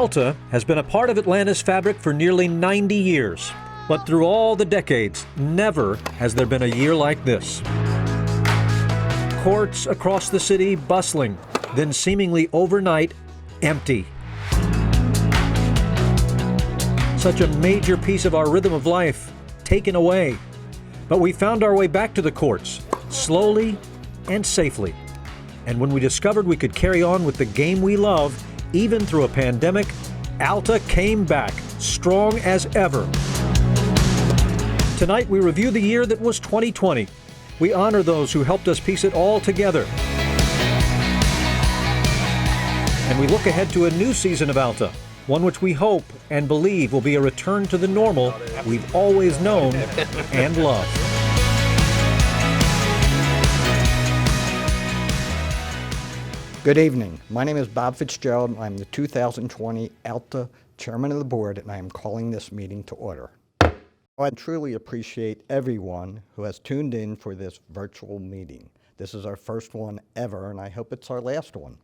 ALTA has been a part of Atlanta's fabric for nearly 90 years. But through all the decades, never has there been a year like this. Courts across the city bustling, then seemingly overnight, empty. Such a major piece of our rhythm of life taken away. But we found our way back to the courts, slowly and safely. And when we discovered we could carry on with the game we love, even through a pandemic, ALTA came back, strong as ever. Tonight we review the year that was 2020. We honor those who helped us piece it all together. And we look ahead to a new season of ALTA, one which we hope and believe will be a return to the normal we've always known and loved. Good evening. My name is Bob Fitzgerald. I'm the 2020 ALTA Chairman of the Board, and I am calling this meeting to order. I truly appreciate everyone who has tuned in for this virtual meeting. This is our first one ever, and I hope it's our last one.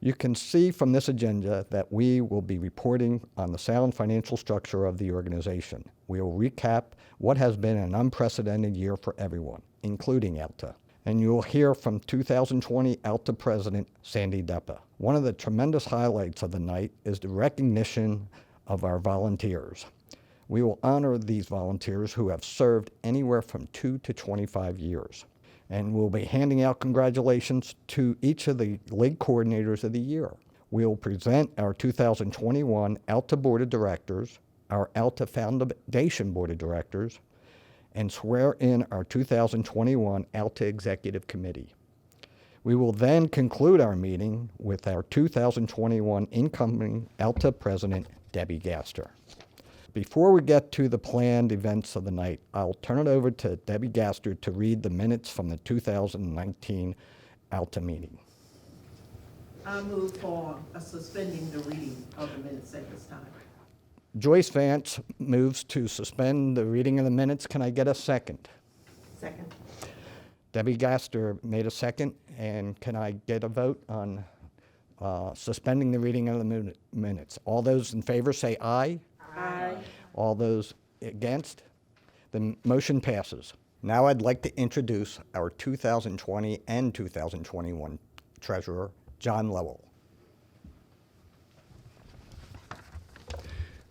You can see from this agenda that we will be reporting on the sound financial structure of the organization. We will recap what has been an unprecedented year for everyone, including ALTA. And you will hear from 2020 ALTA President Sandy Depa. One of the tremendous highlights of the night is the recognition of our volunteers. We will honor these volunteers who have served anywhere from 2 to 25 years. And we'll be handing out congratulations to each of the league coordinators of the year. We will present our 2021 ALTA Board of Directors, our ALTA Foundation Board of Directors, and swear in our 2021 ALTA Executive Committee. We will then conclude our meeting with our 2021 incoming ALTA President Debbie Gaster. Before we get to the planned events of the night, I'll turn it over to Debbie Gaster to read the minutes from the 2019 ALTA meeting. I move for suspending the reading of the minutes at this time. Joyce Vance moves to suspend the reading of the minutes. Can I get a second? Second. Debbie Gaster made a second, and can I get a vote on suspending the reading of the minutes? All those in favor say aye. Aye. All those against? The motion passes. Now I'd like to introduce our 2020 and 2021 Treasurer, John Lowell.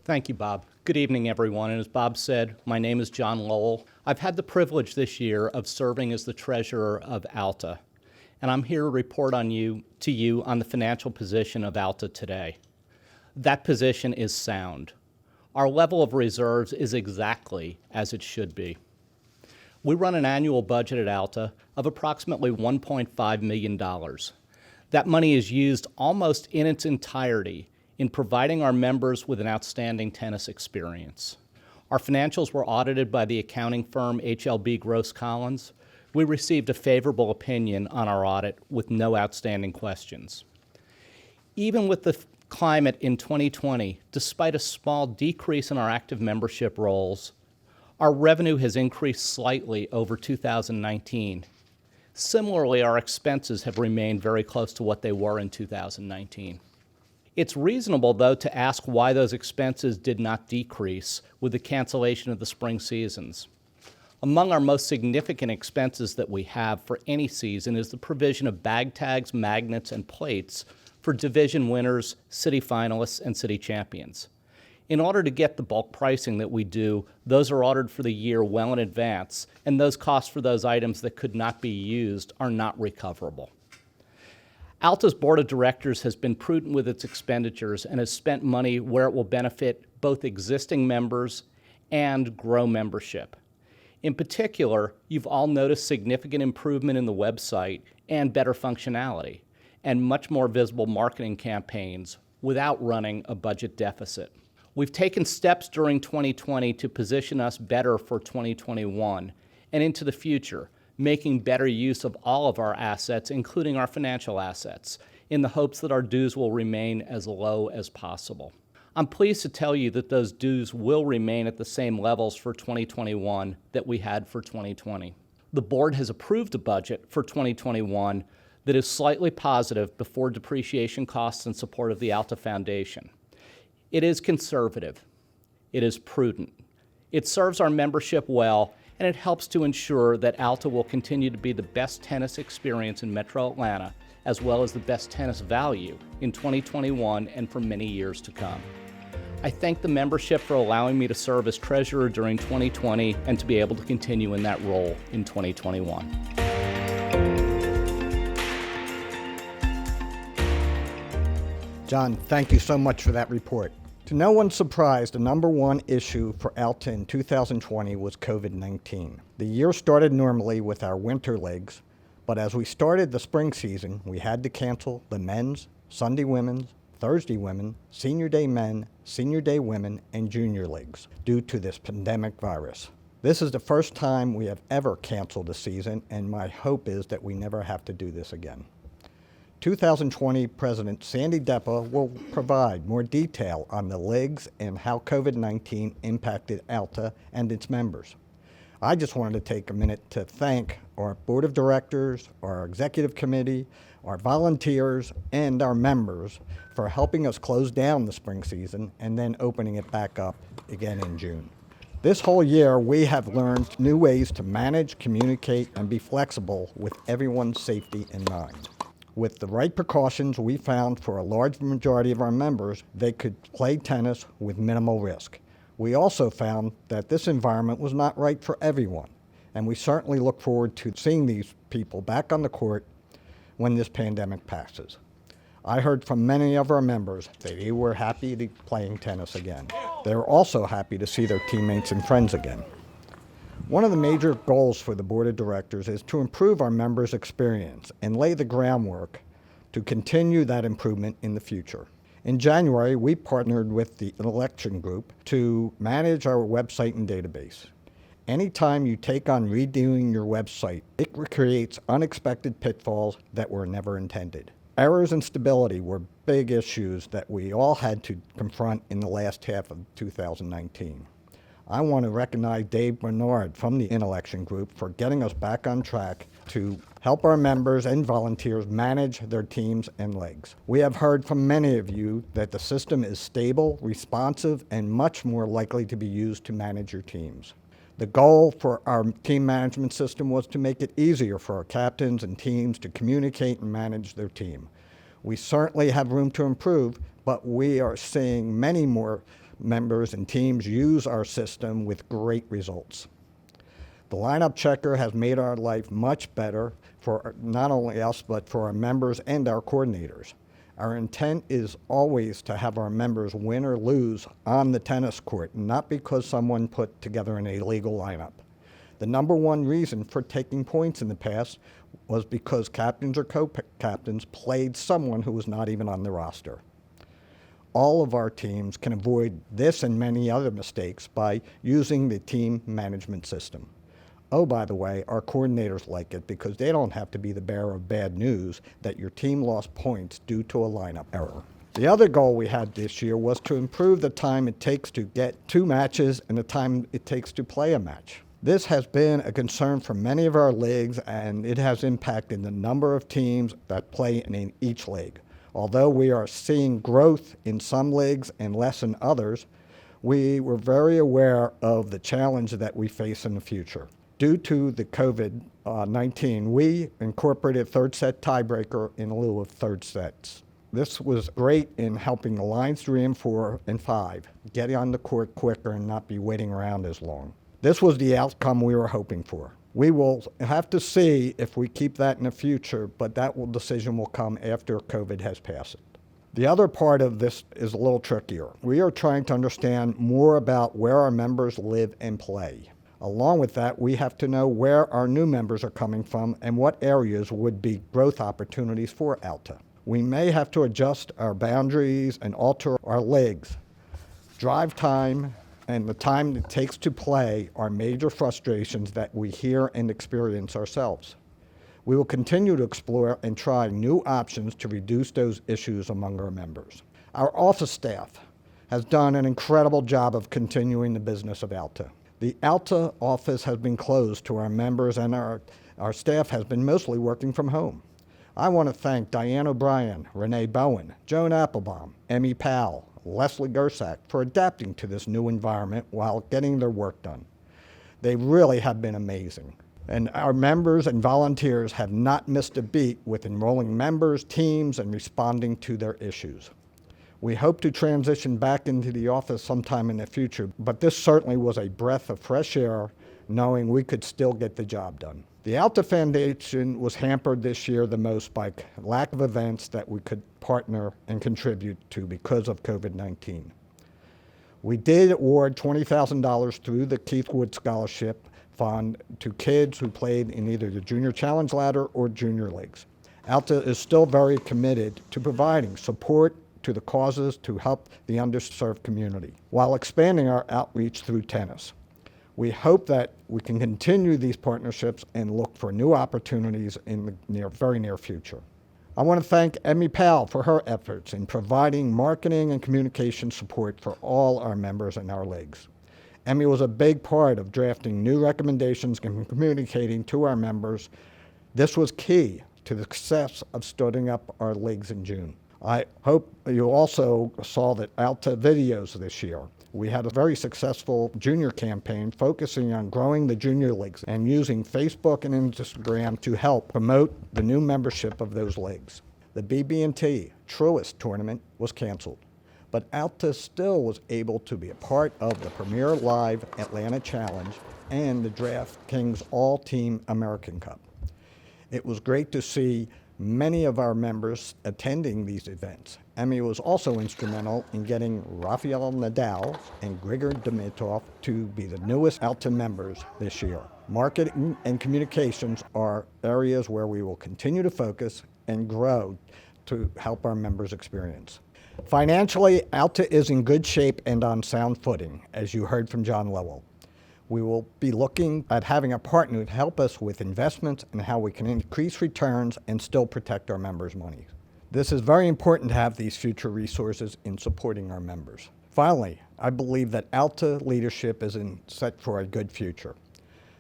Thank you, Bob. Good evening, everyone. And as Bob said, my name is John Lowell. I've had the privilege this year of serving as the treasurer of ALTA, and I'm here to report to you on the financial position of ALTA today. That position is sound. Our level of reserves is exactly as it should be. We run an annual budget at ALTA of approximately $1.5 million. That money is used almost in its entirety in providing our members with an outstanding tennis experience. Our financials were audited by the accounting firm HLB Gross Collins. We received a favorable opinion on our audit with no outstanding questions. Even with the climate in 2020, despite a small decrease in our active membership rolls, our revenue has increased slightly over 2019. Similarly, our expenses have remained very close to what they were in 2019. It's reasonable, though, to ask why those expenses did not decrease with the cancellation of the spring seasons. Among our most significant expenses that we have for any season is the provision of bag tags, magnets, and plates for division winners, city finalists, and city champions. In order to get the bulk pricing that we do, those are ordered for the year well in advance, and those costs for those items that could not be used are not recoverable. ALTA's Board of Directors has been prudent with its expenditures and has spent money where it will benefit both existing members and grow membership. In particular, you've all noticed significant improvement in the website and better functionality, and much more visible marketing campaigns without running a budget deficit. We've taken steps during 2020 to position us better for 2021 and into the future, making better use of all of our assets, including our financial assets, in the hopes that our dues will remain as low as possible. I'm pleased to tell you that those dues will remain at the same levels for 2021 that we had for 2020. The board has approved a budget for 2021 that is slightly positive before depreciation costs in support of the ALTA Foundation. It is conservative. It is prudent. It serves our membership well, and it helps to ensure that ALTA will continue to be the best tennis experience in Metro Atlanta, as well as the best tennis value in 2021 and for many years to come. I thank the membership for allowing me to serve as treasurer during 2020 and to be able to continue in that role in 2021. John, thank you so much for that report. To no one's surprise, the number one issue for ALTA in 2020 was COVID-19. The year started normally with our winter leagues, but as we started the spring season, we had to cancel the men's, Sunday women's, Thursday women, senior day men, senior day women, and junior leagues due to this pandemic virus. This is the first time we have ever canceled a season, and my hope is that we never have to do this again. 2020 President Sandy Depa will provide more detail on the leagues and how COVID-19 impacted ALTA and its members. I just wanted to take a minute to thank our board of directors, our executive committee, our volunteers, and our members for helping us close down the spring season and then opening it back up again in June. This whole year, we have learned new ways to manage, communicate, and be flexible with everyone's safety in mind. With the right precautions, we found for a large majority of our members, they could play tennis with minimal risk. We also found that this environment was not right for everyone, and we certainly look forward to seeing these people back on the court when this pandemic passes. I heard from many of our members that they were happy to be playing tennis again. They were also happy to see their teammates and friends again. One of the major goals for the Board of Directors is to improve our members' experience and lay the groundwork to continue that improvement in the future. In January, we partnered with the election group to manage our website and database. Anytime you take on redoing your website, it creates unexpected pitfalls that were never intended. Errors and stability were big issues that we all had to confront in the last half of 2019. I want to recognize Dave Bernard from the election group for getting us back on track to help our members and volunteers manage their teams and leagues. We have heard from many of you that the system is stable, responsive, and much more likely to be used to manage your teams. The goal for our team management system was to make it easier for our captains and teams to communicate and manage their team. We certainly have room to improve, but we are seeing many more members and teams use our system with great results. The lineup checker has made our life much better for not only us, but for our members and our coordinators. Our intent is always to have our members win or lose on the tennis court, not because someone put together an illegal lineup. The number one reason for taking points in the past was because captains or co-captains played someone who was not even on the roster. All of our teams can avoid this and many other mistakes by using the team management system. Oh, by the way, our coordinators like it because they don't have to be the bearer of bad news that your team lost points due to a lineup error. The other goal we had this year was to improve the time it takes to get 2 matches and the time it takes to play a match. This has been a concern for many of our leagues, and it has impacted the number of teams that play in each league. Although we are seeing growth in some leagues and less in others, we were very aware of the challenge that we face in the future. Due to the COVID-19, we incorporated third set tiebreaker in lieu of third sets. This was great in helping the lines 3 and 4 and 5 get on the court quicker and not be waiting around as long. This was the outcome we were hoping for. We will have to see if we keep that in the future, but that decision will come after COVID has passed. The other part of this is a little trickier. We are trying to understand more about where our members live and play. Along with that, we have to know where our new members are coming from and what areas would be growth opportunities for ALTA. We may have to adjust our boundaries and alter our leagues. Drive time and the time it takes to play are major frustrations that we hear and experience ourselves. We will continue to explore and try new options to reduce those issues among our members. Our office staff has done an incredible job of continuing the business of ALTA. The ALTA office has been closed to our members, and our staff has been mostly working from home. I want to thank Diane O'Brien, Renee Bowen, Joan Applebaum, Emmy Powell, Leslie Gersak for adapting to this new environment while getting their work done. They really have been amazing. And our members and volunteers have not missed a beat with enrolling members, teams, and responding to their issues. We hope to transition back into the office sometime in the future, but this certainly was a breath of fresh air, knowing we could still get the job done. The ALTA Foundation was hampered this year the most by lack of events that we could partner and contribute to because of COVID-19. We did award $20,000 through the Keith Wood Scholarship Fund to kids who played in either the Junior Challenge Ladder or Junior Leagues. ALTA is still very committed to providing support to the causes to help the underserved community while expanding our outreach through tennis. We hope that we can continue these partnerships and look for new opportunities in the very near future. I want to thank Emmy Powell for her efforts in providing marketing and communication support for all our members and our leagues. Emmy was a big part of drafting new recommendations and communicating to our members. This was key to the success of starting up our leagues in June. I hope you also saw that ALTA videos this year. We had a very successful junior campaign focusing on growing the junior leagues and using Facebook and Instagram to help promote the new membership of those leagues. The BB&T Truist tournament was canceled, but ALTA still was able to be a part of the Premier Live Atlanta Challenge and the DraftKings All-Team American Cup. It was great to see many of our members attending these events. Emmy was also instrumental in getting Rafael Nadal and Grigor Dimitrov to be the newest ALTA members this year. Marketing and communications are areas where we will continue to focus and grow to help our members experience. Financially, ALTA is in good shape and on sound footing, as you heard from John Lowell. We will be looking at having a partner to help us with investments and how we can increase returns and still protect our members' money. This is very important to have these future resources in supporting our members. Finally, I believe that ALTA leadership is set for a good future.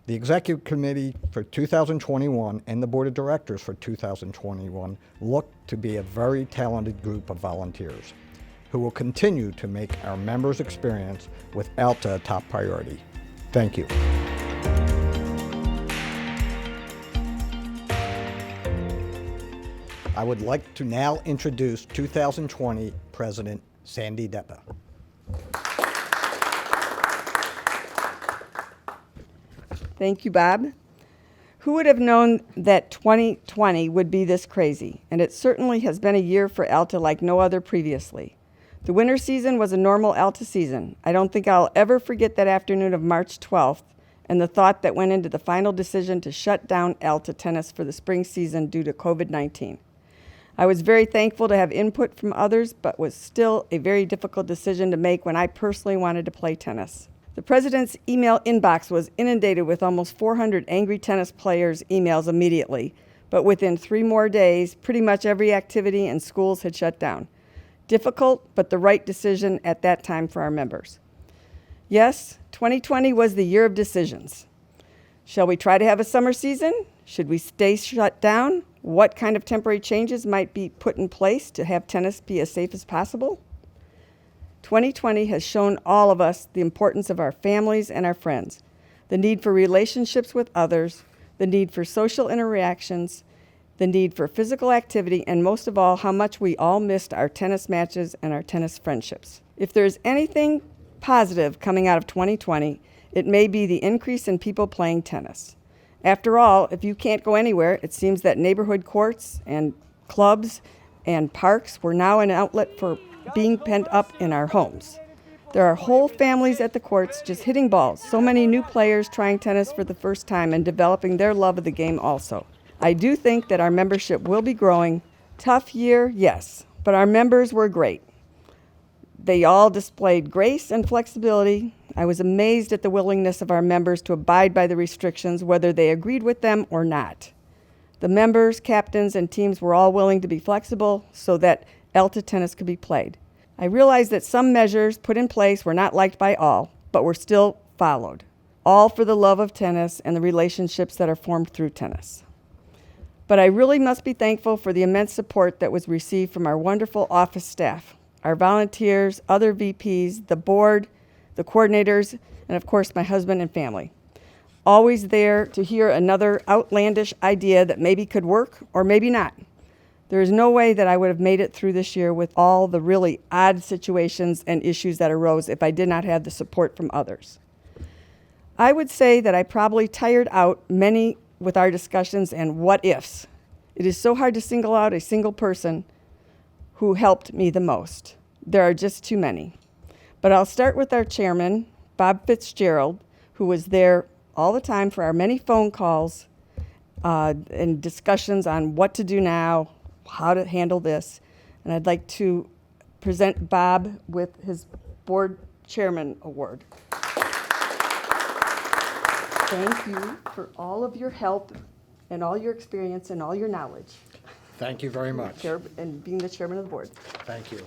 The Executive Committee for 2021 and the Board of Directors for 2021 look to be a very talented group of volunteers who will continue to make our members' experience with ALTA a top priority. Thank you. I would like to now introduce 2020 President Sandy Depa. Thank you, Bob. Who would have known that 2020 would be this crazy? And it certainly has been a year for ALTA like no other previously. The winter season was a normal ALTA season. I don't think I'll ever forget that afternoon of March 12th and the thought that went into the final decision to shut down ALTA tennis for the spring season due to COVID-19. I was very thankful to have input from others, but was still a very difficult decision to make when I personally wanted to play tennis. The president's email inbox was inundated with almost 400 angry tennis players' emails immediately, but within 3 more days, pretty much every activity and schools had shut down. Difficult, but the right decision at that time for our members. Yes, 2020 was the year of decisions. Shall we try to have a summer season? Should we stay shut down? What kind of temporary changes might be put in place to have tennis be as safe as possible? 2020 has shown all of us the importance of our families and our friends, the need for relationships with others, the need for social interactions, the need for physical activity, and most of all, how much we all missed our tennis matches and our tennis friendships. If there's anything positive coming out of 2020, it may be the increase in people playing tennis. After all, if you can't go anywhere, it seems that neighborhood courts and clubs and parks were now an outlet for being pent up in our homes. There are whole families at the courts just hitting balls, so many new players trying tennis for the first time and developing their love of the game also. I do think that our membership will be growing. Tough year, yes, but our members were great. They all displayed grace and flexibility. I was amazed at the willingness of our members to abide by the restrictions, whether they agreed with them or not. The members, captains, and teams were all willing to be flexible so that ALTA tennis could be played. I realized that some measures put in place were not liked by all, but were still followed, all for the love of tennis and the relationships that are formed through tennis. But I really must be thankful for the immense support that was received from our wonderful office staff, our volunteers, other VPs, the board, the coordinators, and of course my husband and family. Always there to hear another outlandish idea that maybe could work or maybe not. There is no way that I would have made it through this year with all the really odd situations and issues that arose if I did not have the support from others. I would say that I probably tired out many with our discussions and what ifs. It is so hard to single out a single person who helped me the most. There are just too many. But I'll start with our chairman, Bob Fitzgerald, who was there all the time for our many phone calls and discussions on what to do now, how to handle this. And I'd like to present Bob with his board chairman award. Thank you for all of your help and all your experience and all your knowledge. Thank you very much. And being the chairman of the board. Thank you.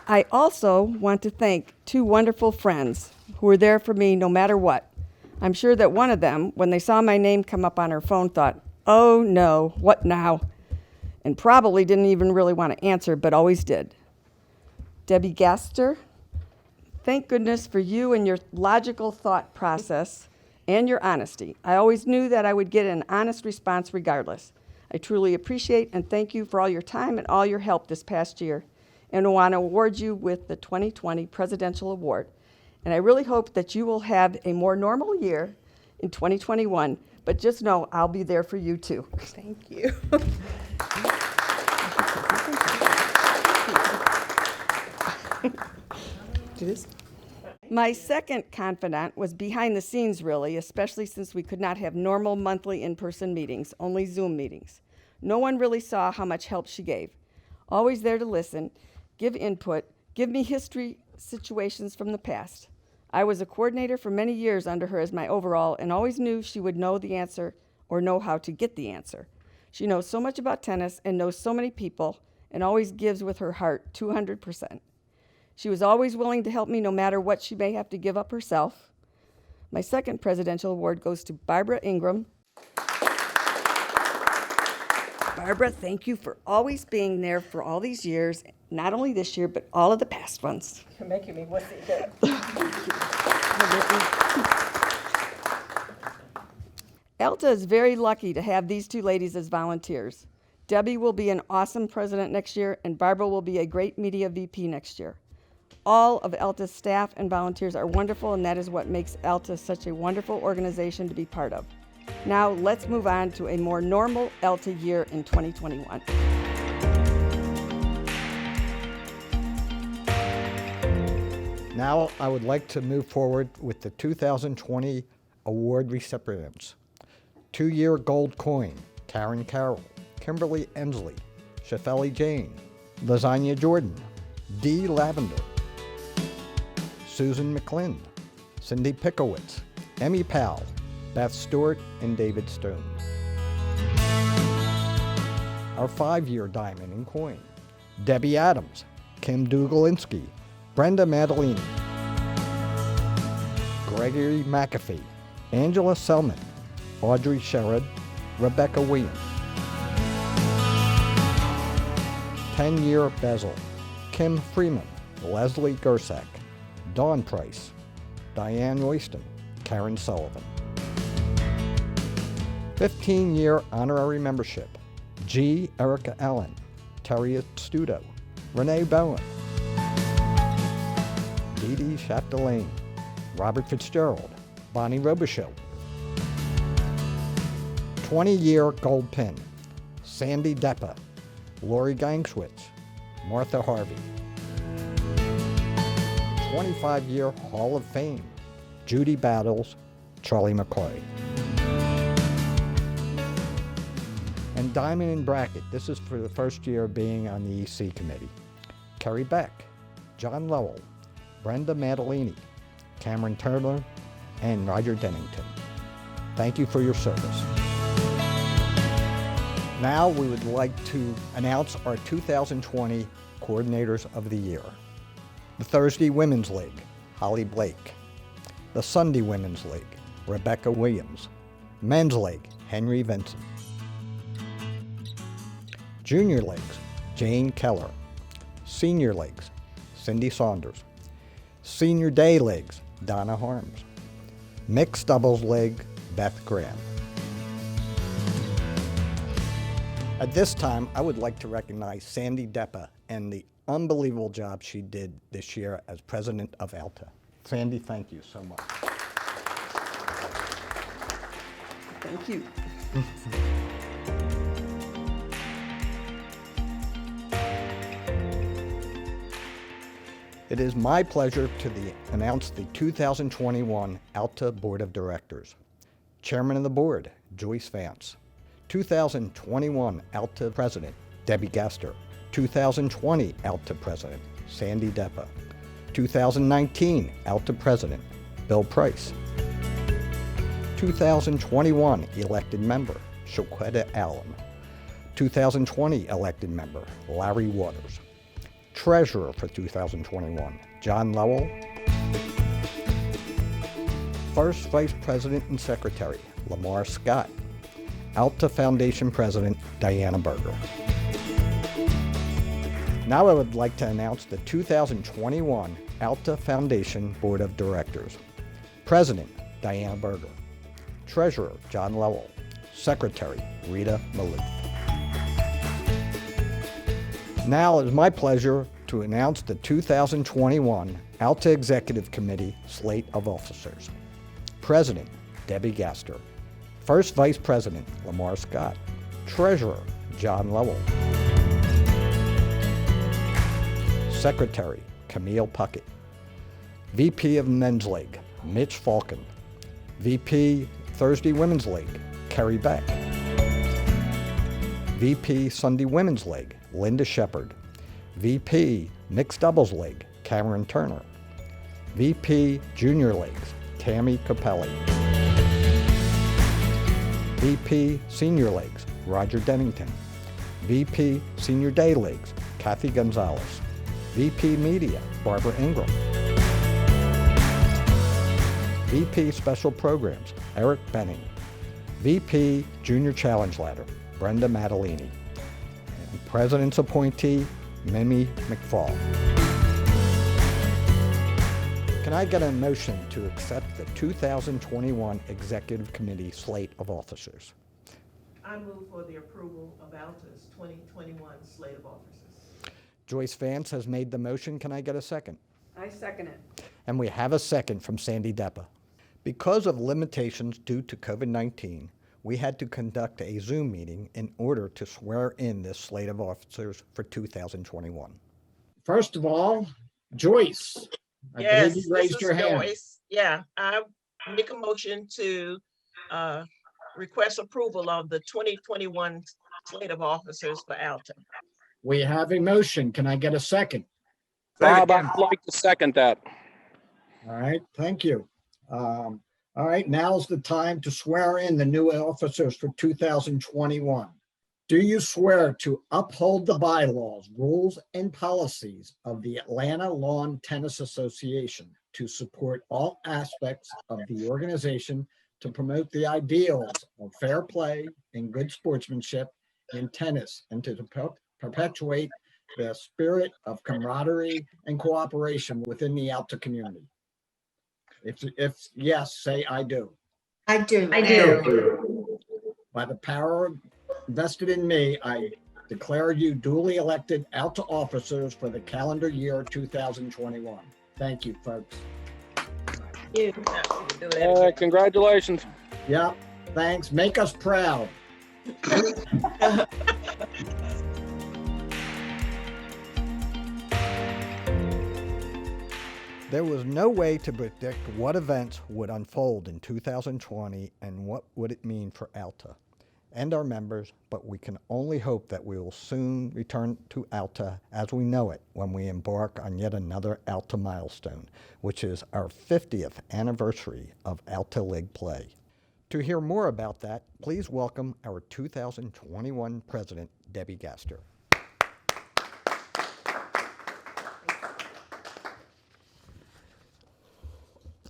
I also want to thank two wonderful friends who were there for me no matter what. I'm sure that one of them, when they saw my name come up on her phone, thought, "Oh no, what now?" And probably didn't even really want to answer, but always did. Debbie Gaster, thank goodness for you and your logical thought process and your honesty. I always knew that I would get an honest response regardless. I truly appreciate and thank you for all your time and all your help this past year. And I want to award you with the 2020 Presidential Award. And I really hope that you will have a more normal year in 2021, but just know I'll be there for you too. Thank you. Do this. My second confidant was behind the scenes, really, especially since we could not have normal monthly in-person meetings, only Zoom meetings. No one really saw how much help she gave. Always there to listen, give input, give me history situations from the past. I was a coordinator for many years under her as my overall and always knew she would know the answer or know how to get the answer. She knows so much about tennis and knows so many people and always gives with her heart 200%. She was always willing to help me no matter what she may have to give up herself. My second presidential award goes to Barbara Ingram. Barbara, thank you for always being there for all these years, not only this year, but all of the past ones. You're making me wussy here. ALTA is very lucky to have these two ladies as volunteers. Debbie will be an awesome president next year, and Barbara will be a great media VP next year. All of ALTA's staff and volunteers are wonderful, and that is what makes ALTA such a wonderful organization to be part of. Now, let's move on to a more normal ALTA year in 2021. Now, I would like to move forward with the 2020 award recipients. 2-year gold coin, Karen Carroll, Kimberly Ensley, Shafeli Jane, Lasagna Jordan, Dee Lavender, Susan McLean, Cindy Pickowitz, Emmy Powell, Beth Stewart, and David Stone. Our 5-year diamond and coin, Debbie Adams, Kim Dugalinsky, Brenda Madalini, Gregory McAfee, Angela Selman, Audrey Sherrod, Rebecca Williams. 10-year BEZEL, Kim Freeman, Leslie Gersak, Dawn Price, Diane Royston, Karen Sullivan. 15-year honorary membership, G. Erica Allen, Terry Astudo, Renee Bowen, Dee Dee Chapdelaine, Robert Fitzgerald, Bonnie Robichaud. 20-year gold pin, Sandy Depa, Lori Gangschwitz, Martha Harvey. 25-year Hall of Fame, Judy Battles, Charlie McCoy. And diamond in bracket, this is for the first year of being on the EC committee. Kerry Beck, John Lowell, Brenda Madalini, Cameron Turner, and Roger Dennington. Thank you for your service. Now we would like to announce our 2020 Coordinators of the Year. The Thursday Women's League, Holly Blake. The Sunday Women's League, Rebecca Williams. Men's League, Henry Vincent. Junior leagues, Jane Keller. Senior leagues, Cindy Saunders. Senior day leagues, Donna Harms. Mixed doubles league, Beth Graham. At this time, I would like to recognize Sandy Depa and the unbelievable job she did this year as president of ALTA. Sandy, thank you so much. Thank you. It is my pleasure to announce the 2021 ALTA Board of Directors. Chairman of the Board, Joyce Vance. 2021 ALTA President, Debbie Gaster. 2020 ALTA President, Sandy Depa. 2019 ALTA President, Bill Price. 2021 elected member, Shaquetta Allen. 2020 elected member, Larry Waters. Treasurer for 2021, John Lowell. First Vice President and Secretary, Lamar Scott. ALTA Foundation President, Diana Berger. Now I would like to announce the 2021 ALTA Foundation Board of Directors. President, Diana Berger. Treasurer, John Lowell. Secretary, Rita Maloof. Now it is my pleasure to announce the 2021 ALTA Executive Committee slate of officers. President, Debbie Gaster. First Vice President, Lamar Scott. Treasurer, John Lowell. Secretary, Camille Puckett. VP of Men's League, Mitch Falcon. VP Thursday Women's League, Kerry Beck. VP Sunday Women's League, Linda Shepard. VP Mixed Doubles League, Cameron Turner. VP Junior Leagues, Tammy Capelli. VP Senior Leagues, Roger Dennington. VP Senior Day Leagues, Kathy Gonzalez. VP Media, Barbara Ingram. VP Special Programs, Eric Benning. VP Junior Challenge Ladder, Brenda Matalini. And President's appointee, Mimi McFall. Can I get a motion to accept the 2021 Executive Committee slate of officers? I move for the approval of ALTA's 2021 slate of officers. Joyce Vance has made the motion. Can I get a second? I second it. And we have a second from Sandy Depa. Because of limitations due to COVID-19, we had to conduct a Zoom meeting in order to swear in this slate of officers for 2021. First of all, Joyce, I Yes, believe you raised your hand. Joyce. Yeah, I make a motion to request approval of the 2021 slate of officers for ALTA. We have a motion. Can I get a second? Bob, I'd like to second that. All right, thank you. All right, now's the time to swear in the new officers for 2021. Do you swear to uphold the bylaws, rules, and policies of the Atlanta Lawn Tennis Association to support all aspects of the organization to promote the ideals of fair play and good sportsmanship in tennis and to perpetuate the spirit of camaraderie and cooperation within the ALTA community? If yes, say I do. I do. By the power vested in me, I declare you duly elected ALTA officers for the calendar year 2021. Thank you, folks. You can do that again. Congratulations. Yeah, thanks. Make us proud. There was no way to predict what events would unfold in 2020 and what would it mean for ALTA and our members, but we can only hope that we will soon return to ALTA as we know it when we embark on yet another ALTA milestone, which is our 50th anniversary of ALTA League play. To hear more about that, please welcome our 2021 President, Debbie Gaster.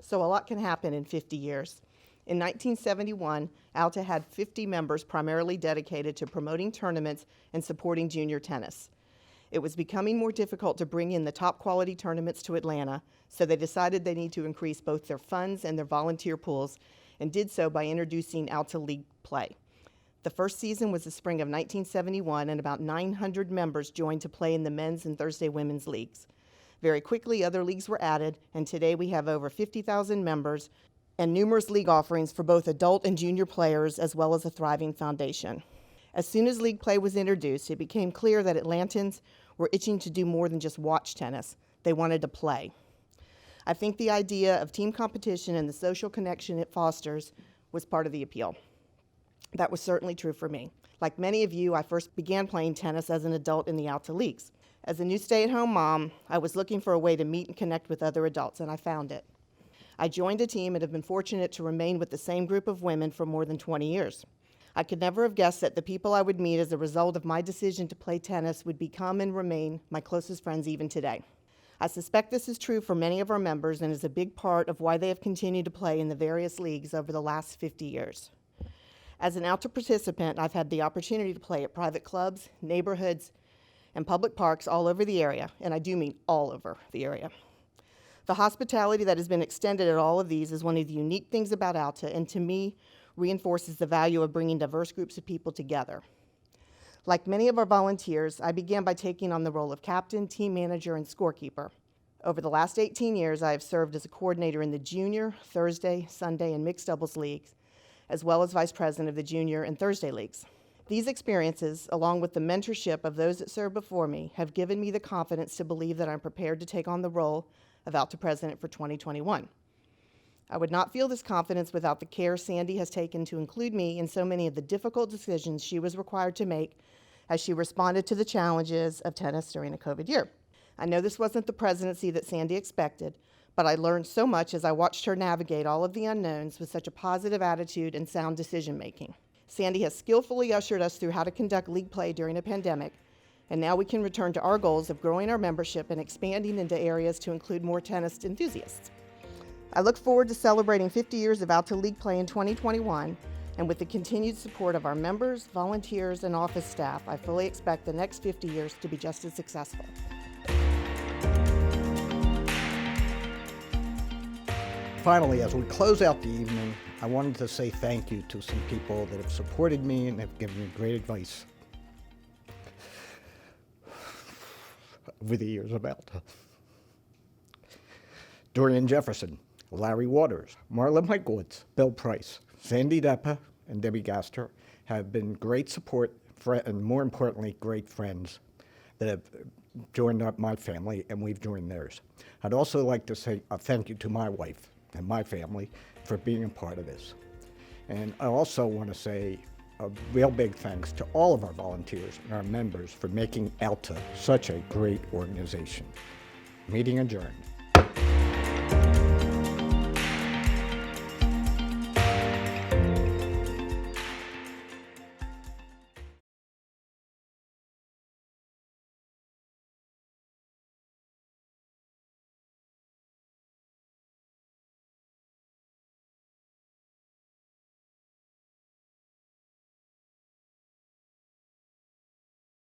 So a lot can happen in 50 years. In 1971, ALTA had 50 members primarily dedicated to promoting tournaments and supporting junior tennis. It was becoming more difficult to bring in the top quality tournaments to Atlanta, so they decided they need to increase both their funds and their volunteer pools, and did so by introducing ALTA League play. The first season was the spring of 1971, and about 900 members joined to play in the men's and Thursday women's leagues. Very quickly, other leagues were added, and today we have over 50,000 members and numerous league offerings for both adult and junior players, as well as a thriving foundation. As soon as league play was introduced, it became clear that Atlantans were itching to do more than just watch tennis. They wanted to play. I think the idea of team competition and the social connection it fosters was part of the appeal. That was certainly true for me. Like many of you, I first began playing tennis as an adult in the ALTA leagues. As a new stay-at-home mom, I was looking for a way to meet and connect with other adults, and I found it. I joined a team and have been fortunate to remain with the same group of women for more than 20 years. I could never have guessed that the people I would meet as a result of my decision to play tennis would become and remain my closest friends even today. I suspect this is true for many of our members and is a big part of why they have continued to play in the various leagues over the last 50 years. As an ALTA participant, I've had the opportunity to play at private clubs, neighborhoods, and public parks all over the area, and I do mean all over the area. The hospitality that has been extended at all of these is one of the unique things about ALTA, and to me, reinforces the value of bringing diverse groups of people together. Like many of our volunteers, I began by taking on the role of captain, team manager, and scorekeeper. Over the last 18 years, I have served as a coordinator in the junior, Thursday, Sunday, and mixed doubles leagues, as well as vice president of the junior and Thursday leagues. These experiences, along with the mentorship of those that served before me, have given me the confidence to believe that I'm prepared to take on the role of ALTA president for 2021. I would not feel this confidence without the care Sandy has taken to include me in so many of the difficult decisions she was required to make as she responded to the challenges of tennis during a COVID year. I know this wasn't the presidency that Sandy expected, but I learned so much as I watched her navigate all of the unknowns with such a positive attitude and sound decision-making. Sandy has skillfully ushered us through how to conduct league play during a pandemic, and now we can return to our goals of growing our membership and expanding into areas to include more tennis enthusiasts. I look forward to celebrating 50 years of ALTA League play in 2021, and with the continued support of our members, volunteers, and office staff, I fully expect the next 50 years to be just as successful. Finally, as we close out the evening, I wanted to say thank you to some people that have supported me and have given me great advice over the years of ALTA. Dorian Jefferson, Larry Waters, Marla Michaelwitz, Bill Price, Sandy Depa, and Debbie Gaster have been great support and, more importantly, great friends that have joined up my family, and we've joined theirs. I'd also like to say a thank you to my wife and my family for being a part of this. And I also want to say a real big thanks to all of our volunteers and our members for making ALTA such a great organization. Meeting adjourned.